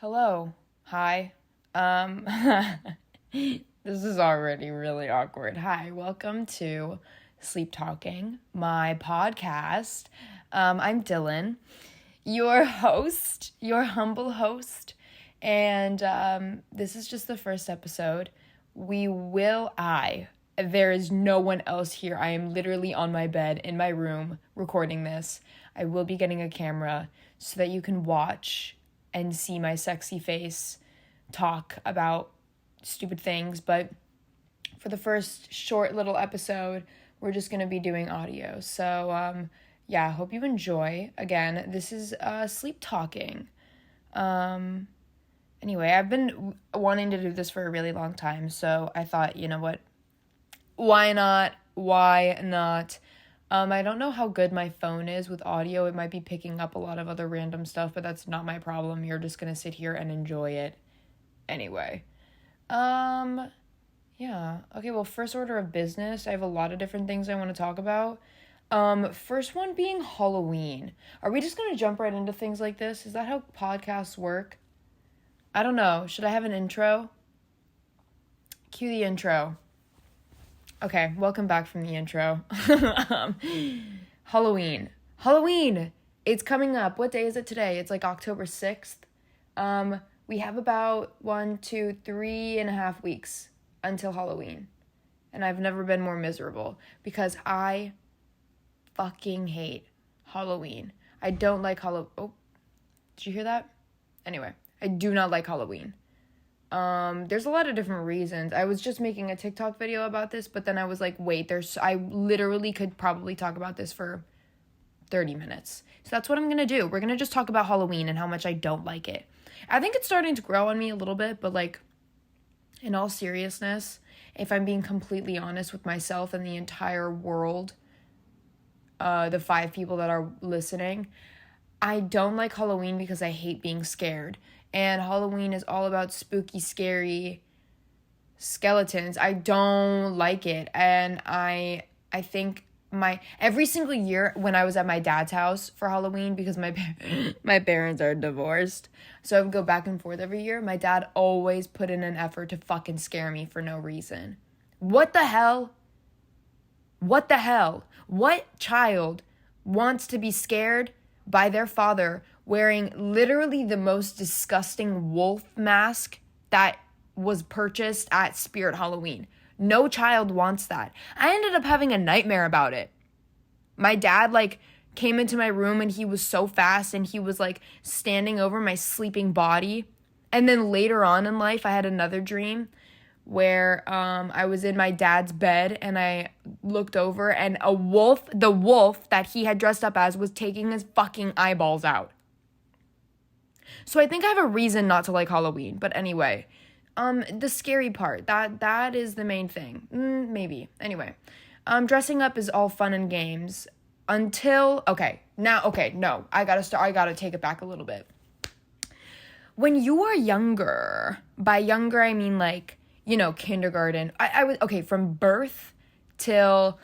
Hello. Hi. This is already really awkward. Hi, welcome to Sleep Talking, my podcast. I'm Dylan, your host, your humble host, and this is just the first episode. There is no one else here. I am literally on my bed in my room recording this. I will be getting a camera so that you can watch and see my sexy face talk about stupid things. But for the first short little episode, we're just going to be doing audio. So, yeah, hope you enjoy. Again, this is Sleep Talking. Anyway, I've been wanting to do this for a really long time. So I thought, you know what? Why not? I don't know how good my phone is with audio. It might be picking up a lot of other random stuff, but that's not my problem. You're just gonna sit here and enjoy it anyway. Yeah. Okay, well, first order of business, I have a lot of different things I want to talk about. First one being Halloween. Are we just gonna jump right into things like this? Is that how podcasts work? I don't know. Should I have an intro? Cue the intro. Okay, welcome back from the intro. Halloween. It's coming up. What day is it today? It's like October 6th. We have about 3.5 weeks until Halloween. And I've never been more miserable because I fucking hate Halloween. I don't like Oh, did you hear that? Anyway, I do not like Halloween. There's a lot of different reasons. I was just making a TikTok video about this, but then I was like, wait, I literally could probably talk about this for 30 minutes. So that's what I'm gonna do. We're gonna just talk about Halloween and how much I don't like it. I think it's starting to grow on me a little bit, but like, in all seriousness, if I'm being completely honest with myself and the entire world, the 5 people that are listening, I don't like Halloween because I hate being scared. And Halloween is all about spooky, scary skeletons. I don't like it. And I think every single year when I was at my dad's house for Halloween, because my parents are divorced, so I would go back and forth every year, my dad always put in an effort to fucking scare me for no reason. What the hell? What child wants to be scared by their father wearing literally the most disgusting wolf mask that was purchased at Spirit Halloween? No child wants that. I ended up having a nightmare about it. My dad, came into my room and he was so fast and he was, standing over my sleeping body. And then later on in life, I had another dream where I was in my dad's bed and I looked over and the wolf that he had dressed up as was taking his fucking eyeballs out. So I think I have a reason not to like Halloween. But anyway, the scary part, that is the main thing. Maybe. Anyway, dressing up is all fun and games until, no, I gotta take it back a little bit. When you are younger, by younger, I mean kindergarten. From birth till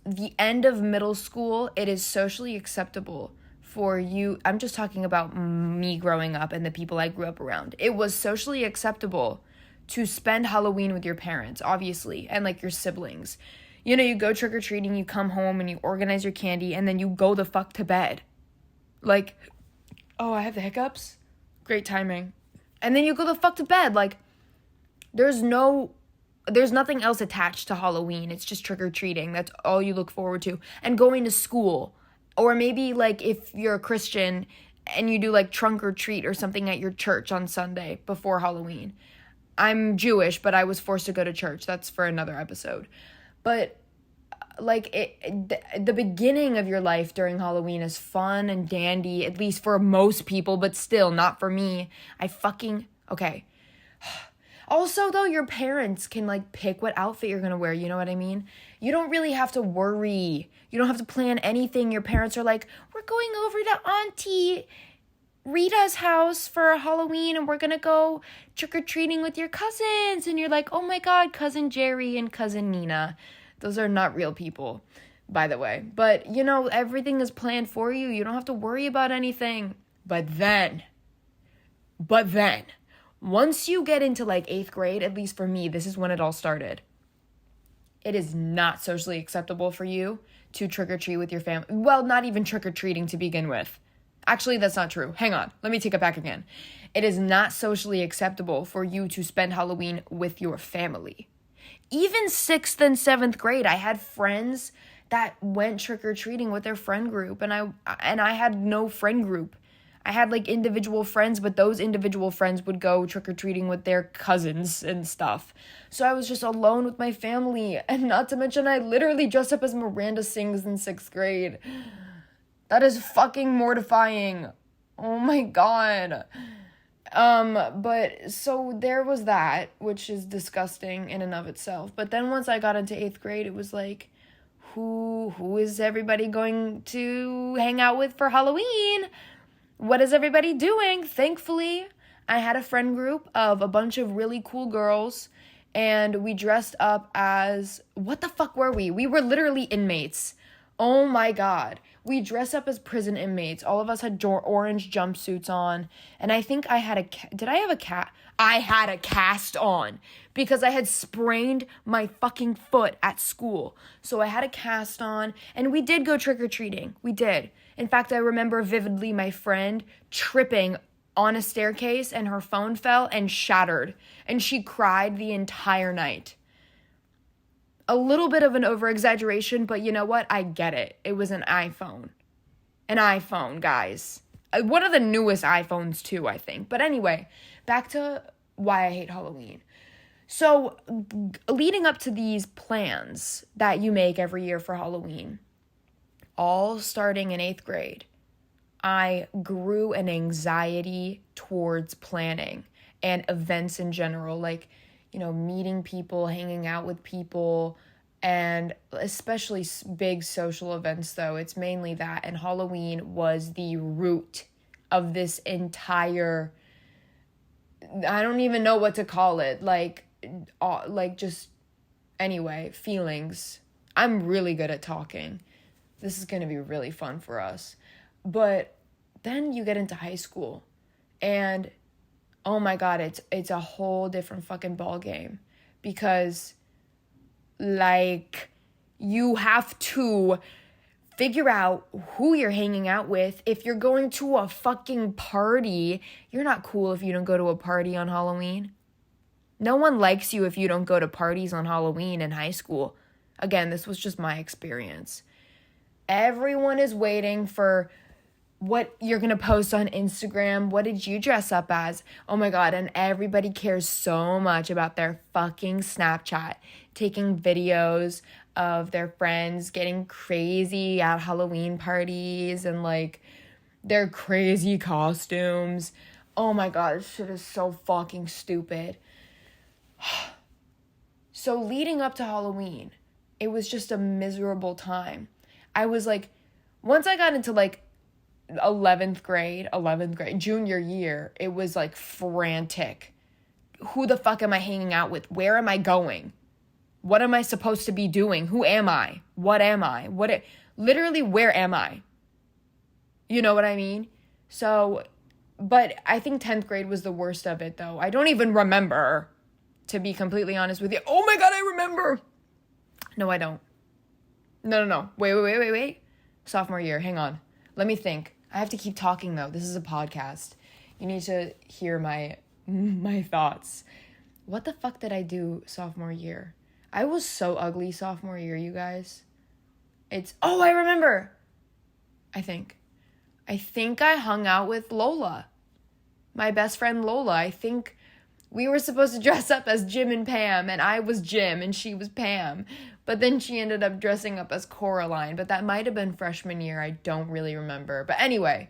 the end of middle school, it is socially acceptable for you. I'm just talking about me growing up and the people I grew up around. It was socially acceptable to spend Halloween with your parents, obviously, and your siblings. You go trick-or-treating, you come home and you organize your candy and then you go the fuck to bed. I have the hiccups. Great timing. And then you go the fuck to bed. There's nothing else attached to Halloween. It's just trick-or-treating. That's all you look forward to. And going to school. Or maybe, if you're a Christian and you do, trunk or treat or something at your church on Sunday before Halloween. I'm Jewish, but I was forced to go to church. That's for another episode. But, the beginning of your life during Halloween is fun and dandy, at least for most people, but still, not for me. Okay. Also, though, your parents can, pick what outfit you're gonna wear, you know what I mean? You don't really have to worry. You don't have to plan anything. Your parents are like, we're going over to Auntie Rita's house for Halloween, and we're gonna go trick-or-treating with your cousins. And you're like, oh my God, Cousin Jerry and Cousin Nina. Those are not real people, by the way. But, everything is planned for you. You don't have to worry about anything. But then But then, once you get into like 8th grade, at least for me, this is when it all started. It is not socially acceptable for you to trick-or-treat with your family. Well, not even trick-or-treating to begin with. Actually, that's not true. Hang on. Let me take it back again. It is not socially acceptable for you to spend Halloween with your family. Even 6th and 7th grade, I had friends that went trick-or-treating with their friend group, and I had no friend group. I had like individual friends, but those individual friends would go trick-or-treating with their cousins and stuff. So I was just alone with my family. And not to mention, I literally dressed up as Miranda Sings in 6th grade. That is fucking mortifying. Oh my God. But so there was that, which is disgusting in and of itself. But then once I got into 8th grade, it was like, who is everybody going to hang out with for Halloween? What is everybody doing? Thankfully, I had a friend group of a bunch of really cool girls, and we dressed up as, what the fuck were we? We were literally inmates. Oh my God. We dressed up as prison inmates. All of us had orange jumpsuits on, and I think I had I had a cast on because I had sprained my fucking foot at school. So I had a cast on, and we did go trick-or-treating. We did. In fact, I remember vividly my friend tripping on a staircase and her phone fell and shattered, and she cried the entire night. A little bit of an over-exaggeration, but you know what? I get it. It was an iPhone. An iPhone, guys. One of the newest iPhones, too, I think. But anyway, back to why I hate Halloween. So, leading up to these plans that you make every year for Halloween, all starting in 8th grade, I grew an anxiety towards planning and events in general, like, you know, meeting people, hanging out with people, and especially big social events, though. It's mainly that, and Halloween was the root of this entire, I don't even know what to call it, feelings. I'm really good at talking. This is going to be really fun for us. But then you get into high school, and oh my God, it's a whole different fucking ball game, because like you have to figure out who you're hanging out with. If you're going to a fucking party, you're not cool if you don't go to a party on Halloween. No one likes you if you don't go to parties on Halloween in high school. Again, this was just my experience. Everyone is waiting for what you're going to post on Instagram. What did you dress up as? Oh my God. And everybody cares so much about their fucking Snapchat, taking videos of their friends getting crazy at Halloween parties and like their crazy costumes. Oh my God, this shit is so fucking stupid. So leading up to Halloween, it was just a miserable time. I was like, once I got into like 11th grade, junior year, it was like frantic. Who the fuck am I hanging out with? Where am I going? What am I supposed to be doing? Who am I? What am I? Literally, where am I? You know what I mean? So, but I think 10th grade was the worst of it, though. I don't even remember, to be completely honest with you. Oh my God, I remember. No, I don't. No. Wait. Sophomore year, hang on. Let me think. I have to keep talking, though. This is a podcast. You need to hear my thoughts. What the fuck did I do sophomore year? I was so ugly sophomore year, you guys. I remember. I think I hung out with Lola. My best friend Lola. I think we were supposed to dress up as Jim and Pam, and I was Jim and she was Pam. But then she ended up dressing up as Coraline, but that might have been freshman year. I don't really remember. But anyway,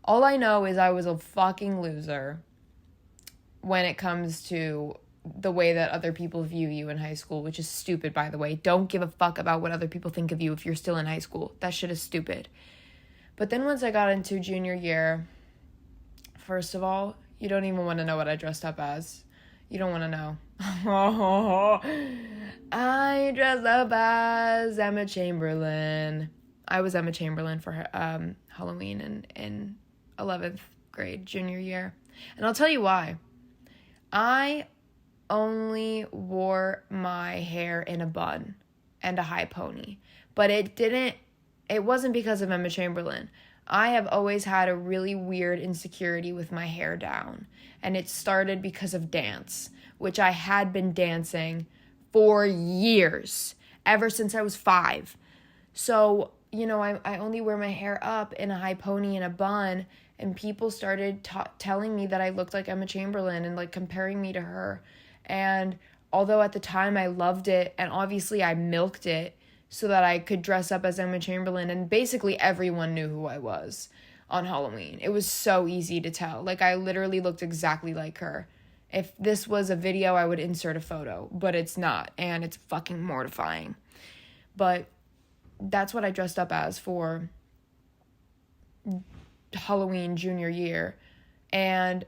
all I know is I was a fucking loser when it comes to the way that other people view you in high school, which is stupid, by the way. Don't give a fuck about what other people think of you if you're still in high school. That shit is stupid. But then once I got into junior year, first of all, you don't even want to know what I dressed up as. You don't want to know. I dressed up as Emma Chamberlain. I was Emma Chamberlain for Halloween in 11th grade, junior year. And I'll tell you why. I only wore my hair in a bun and a high pony. But it wasn't because of Emma Chamberlain. I have always had a really weird insecurity with my hair down. And it started because of dance, which I had been dancing for years, ever since I was 5. So, I only wear my hair up in a high pony and a bun, and people started telling me that I looked like Emma Chamberlain and, like, comparing me to her. And although at the time I loved it, and obviously I milked it so that I could dress up as Emma Chamberlain, and basically everyone knew who I was on Halloween. It was so easy to tell. Like, I literally looked exactly like her. If this was a video, I would insert a photo, but it's not, and it's fucking mortifying. But that's what I dressed up as for Halloween junior year. And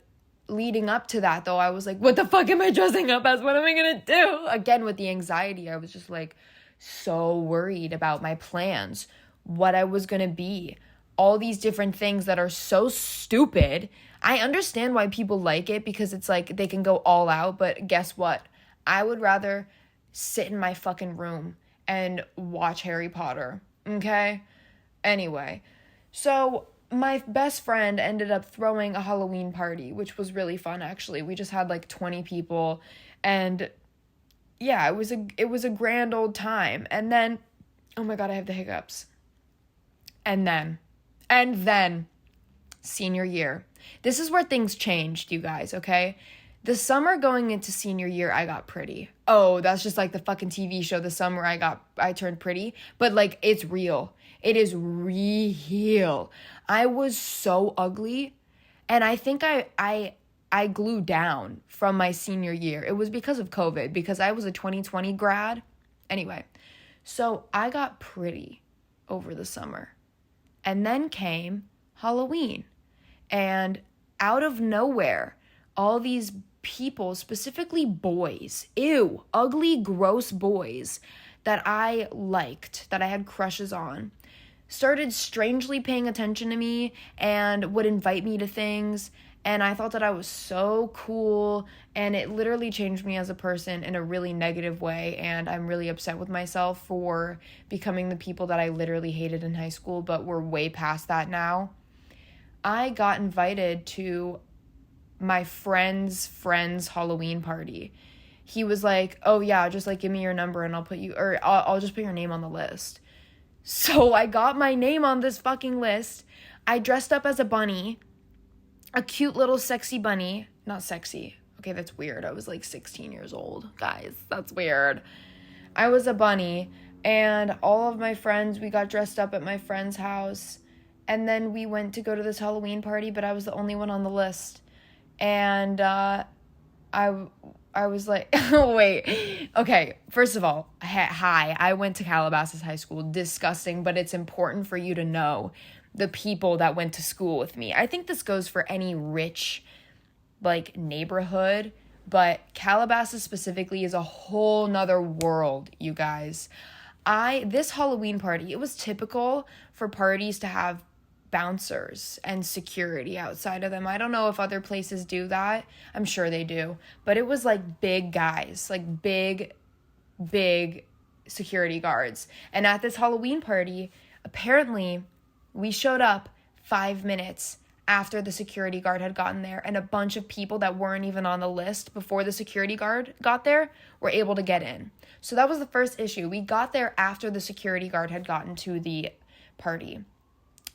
leading up to that, though, I was like, what the fuck am I dressing up as? What am I gonna do? Again, with the anxiety, I was just like so worried about my plans, what I was gonna be, all these different things that are so stupid. I understand why people like it because it's like they can go all out, but guess what? I would rather sit in my fucking room and watch Harry Potter, okay? Anyway, so my best friend ended up throwing a Halloween party, which was really fun, actually. We just had like 20 people, and yeah, it was a grand old time. And then, oh my God, I have the hiccups. And then, senior year. This is where things changed, you guys, okay? The summer going into senior year, I got pretty. Oh, that's just like the fucking TV show, The Summer I Turned Pretty. But like, it's real. It is real. I was so ugly. And I think I glued down from my senior year. It was because of COVID, because I was a 2020 grad. Anyway, so I got pretty over the summer. And then came Halloween. And out of nowhere, all these people, specifically boys, ugly, gross boys that I liked, that I had crushes on, started strangely paying attention to me and would invite me to things. And I thought that I was so cool, and it literally changed me as a person in a really negative way. And I'm really upset with myself for becoming the people that I literally hated in high school, but we're way past that now. I got invited to my friend's Halloween party. He was like, oh yeah, just like give me your number and I'll just put your name on the list. So I got my name on this fucking list. I dressed up as a bunny, a cute little sexy bunny. Not sexy. Okay, that's weird. I was like 16 years old. Guys, that's weird. I was a bunny, and all of my friends, we got dressed up at my friend's house, and then we went to go to this Halloween party, but I was the only one on the list. And I was like, wait, okay, first of all, hi, I went to Calabasas High School, disgusting, but it's important for you to know the people that went to school with me. I think this goes for any rich, like, neighborhood, but Calabasas specifically is a whole nother world, you guys. This Halloween party, it was typical for parties to have bouncers and security outside of them. I don't know if other places do that. I'm sure they do. But it was like big guys, like big security guards. And at this Halloween party, apparently we showed up 5 minutes after the security guard had gotten there, and a bunch of people that weren't even on the list before the security guard got there were able to get in. So that was the first issue. We got there after the security guard had gotten to the party.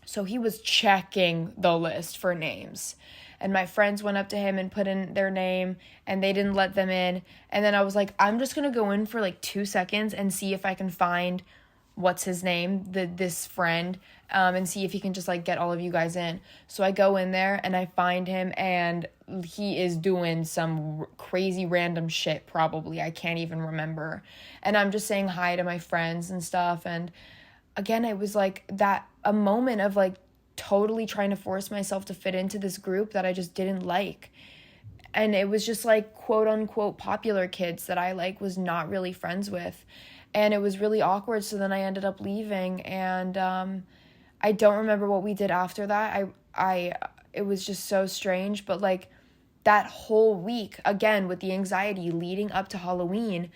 So he was checking the list for names. And my friends went up to him and put in their name, and they didn't let them in. And then I was like, I'm just going to go in for like 2 seconds and see if I can find what's his name, this friend, and see if he can just like get all of you guys in. So I go in there and I find him, and he is doing some crazy random shit probably. I can't even remember. And I'm just saying hi to my friends and stuff. And again, it was like a moment of like totally trying to force myself to fit into this group that I just didn't like. And it was just like quote unquote popular kids that I like was not really friends with. And it was really awkward. So then I ended up leaving, and I don't remember what we did after that. It was just so strange, but like that whole week, again, with the anxiety leading up to Halloween,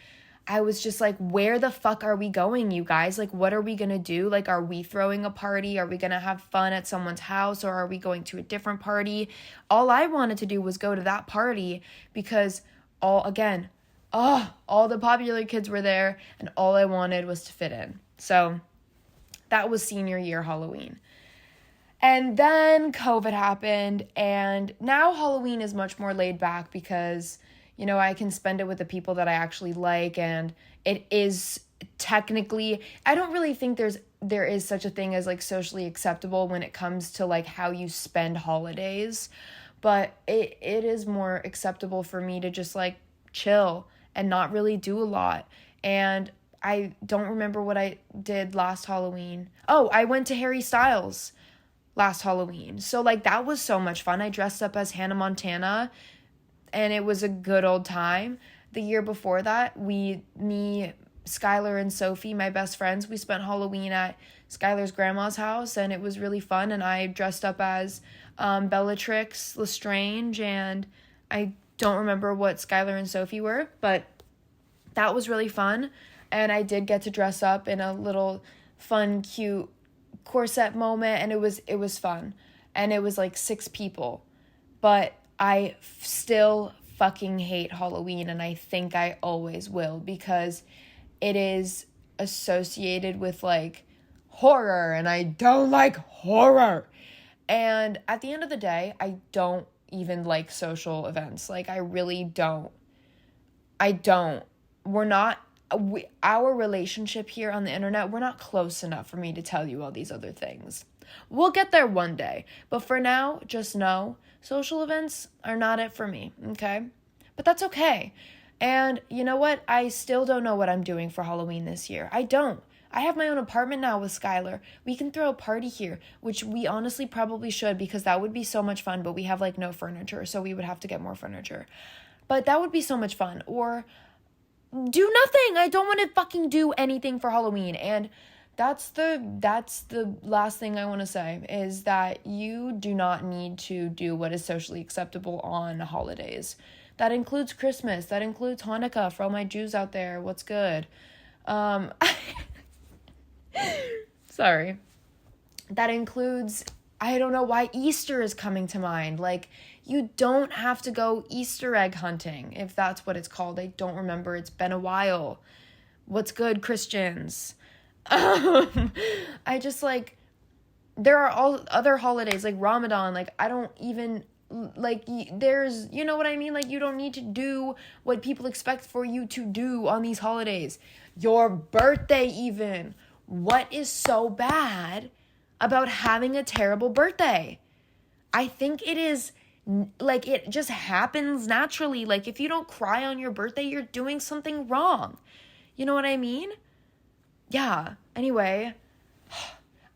I was just like, where the fuck are we going, you guys? Like, what are we gonna do? Like, are we throwing a party? Are we gonna have fun at someone's house, or are we going to a different party? All I wanted to do was go to that party because all the popular kids were there, and all I wanted was to fit in. So that was senior year Halloween. And then COVID happened, and now Halloween is much more laid back because, you know, I can spend it with the people that I actually like, and it is technically, I don't really think there is such a thing as like socially acceptable when it comes to like how you spend holidays, but it is more acceptable for me to just like chill and not really do a lot. And I don't remember what I did last Halloween. Oh, I went to Harry Styles last Halloween. So like that was so much fun. I dressed up as Hannah Montana and it was a good old time. The year before that, me, Skylar and Sophie, my best friends, we spent Halloween at Skylar's grandma's house and it was really fun. And I dressed up as Bellatrix Lestrange, and I don't remember what Skylar and Sophie were, but that was really fun. And I did get to dress up in a little fun, cute corset moment, and it was fun. And it was like 6 people. But I still fucking hate Halloween, and I think I always will, because it is associated with like horror, and I don't like horror. And at the end of the day, I don't even like social events. Like, I really don't. Our relationship here on the internet, we're not close enough for me to tell you all these other things. We'll get there one day. But for now, just know, social events are not it for me, okay? But that's okay. And you know what? I still don't know what I'm doing for Halloween this year. I don't. I have my own apartment now with Skylar. We can throw a party here, which we honestly probably should, because that would be so much fun, but we have like no furniture, so we would have to get more furniture. But that would be so much fun. Or do nothing. I don't want to fucking do anything for Halloween. And that's the last thing I want to say, is that you do not need to do what is socially acceptable on holidays. That includes Christmas. That includes Hanukkah. For all my Jews out there, what's good? Sorry. That includes, I don't know why Easter is coming to mind. Like, you don't have to go Easter egg hunting, if that's what it's called. I don't remember. It's been a while. What's good, Christians? I just, like, there are all other holidays, like Ramadan. Like, I don't even, like, there's, you know what I mean? Like, you don't need to do what people expect for you to do on these holidays. Your birthday, even. What is so bad about having a terrible birthday? I think it is, like, it just happens naturally. Like, if you don't cry on your birthday, you're doing something wrong. You know what I mean? Yeah. Anyway,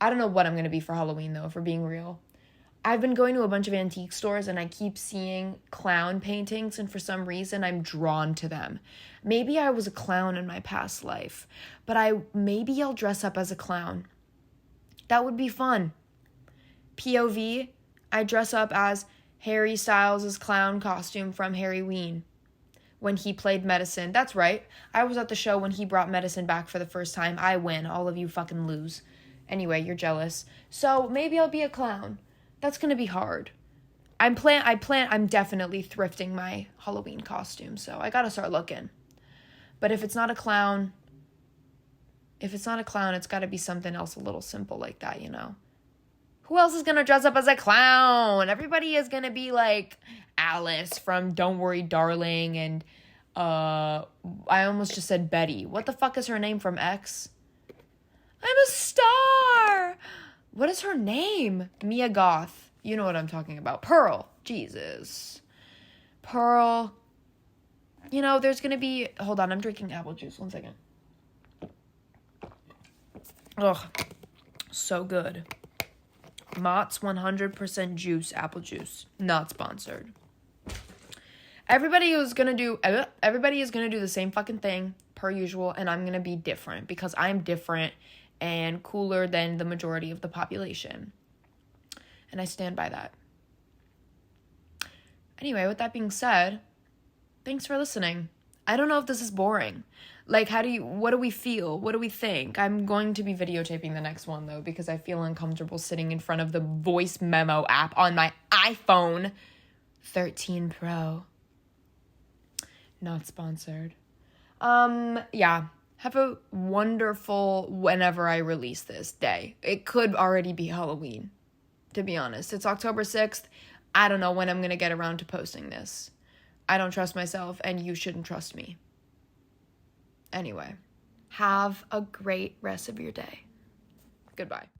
I don't know what I'm going to be for Halloween, though, if we're being real. I've been going to a bunch of antique stores, and I keep seeing clown paintings, and for some reason, I'm drawn to them. Maybe I was a clown in my past life, but maybe I'll dress up as a clown. That would be fun. POV, I dress up as Harry Styles' clown costume from Harryween when he played Medicine. That's right. I was at the show when he brought Medicine back for the first time. I win. All of you fucking lose. Anyway, you're jealous. So maybe I'll be a clown. That's going to be hard. I'm definitely thrifting my Halloween costume, so I got to start looking. But if it's not a clown, it's got to be something else a little simple like that, you know? Who else is going to dress up as a clown? Everybody is going to be like Alice from Don't Worry, Darling, and I almost just said Betty. What the fuck is her name from X? I'm a star! What is her name? Mia Goth. You know what I'm talking about. Pearl. Jesus. Pearl. You know, there's going to be... Hold on, I'm drinking apple juice. 1 second. Ugh. So good. Mott's 100% juice apple juice. Not sponsored. Everybody is going to do the same fucking thing per usual, and I'm going to be different because I'm different and cooler than the majority of the population. And I stand by that. Anyway, with that being said, thanks for listening. I don't know if this is boring. Like, what do we feel? What do we think? I'm going to be videotaping the next one, though, because I feel uncomfortable sitting in front of the voice memo app on my iPhone 13 Pro. Not sponsored. Yeah. Have a wonderful whenever I release this day. It could already be Halloween, to be honest. It's October 6th. I don't know when I'm going to get around to posting this. I don't trust myself, and you shouldn't trust me. Anyway, have a great rest of your day. Goodbye.